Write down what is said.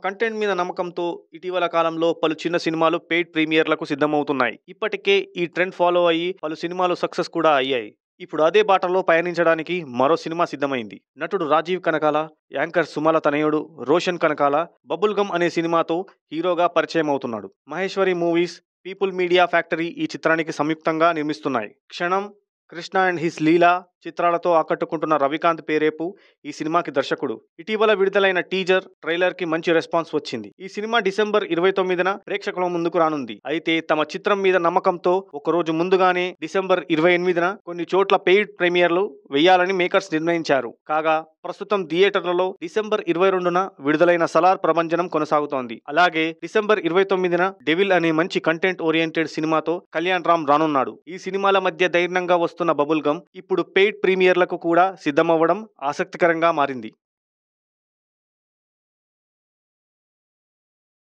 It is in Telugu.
కంటెంట్ మీద నమ్మకంతో ఇటీవల కాలంలో పలు చిన్న సినిమాలు పెయిడ్ ప్రీమియర్లకు సిద్ధమవుతున్నాయి. ఇప్పటికే ఈ ట్రెండ్ ఫాలో అయ్యి పలు సినిమాలు సక్సెస్ కూడా అయ్యాయి. ఇప్పుడు అదే బాటలో పయనించడానికి మరో సినిమా సిద్ధమైంది. నటుడు రాజీవ్ కనకాల, యాంకర్ సుమల తనయుడు రోషన్ కనకాల బబుల్ గమ్ అనే సినిమాతో హీరోగా పరిచయం అవుతున్నాడు. Maheshwari movies, people media factory ఈ చిత్రానికి సంయుక్తంగా నిర్మిస్తున్నాయి. క్షణం, కృష్ణ అండ్ హిస్ లీలా చిత్రాలతో ఆకట్టుకుంటున్న రవికాంత్ పేరేపు ఈ సినిమాకి దర్శకుడు. ఇటీవల విడుదలైన టీజర్, ట్రైలర్ కి మంచి రెస్పాన్స్ వచ్చింది. ఈ సినిమా డిసెంబర్ 29న ప్రేక్షకుల ముందుకు రానుంది. అయితే తమ చిత్రం మీద నమ్మకంతో ఒకరోజు ముందుగానే డిసెంబర్ 28న కొన్ని చోట్ల పెయిడ్ ప్రీమియర్లు వేయాలని మేకర్స్ నిర్ణయించారు. కాగా ప్రస్తుతం థియేటర్లలో డిసెంబర్ 22న విడుదలైన సలార్ ప్రభంజనం కొనసాగుతోంది. అలాగే డిసెంబర్ 29న డెవిల్ అనే మంచి కంటెంట్ ఓరియంటెడ్ సినిమాతో కళ్యాణ్ రామ్ రానున్నాడు. ఈ సినిమాల మధ్య ధైర్యంగా వస్తున్న బబుల్ గమ్ ఇప్పుడు పెయిడ్ ప్రీమియర్లకు కూడా సిద్ధమవ్వడం ఆసక్తికరంగా మారింది.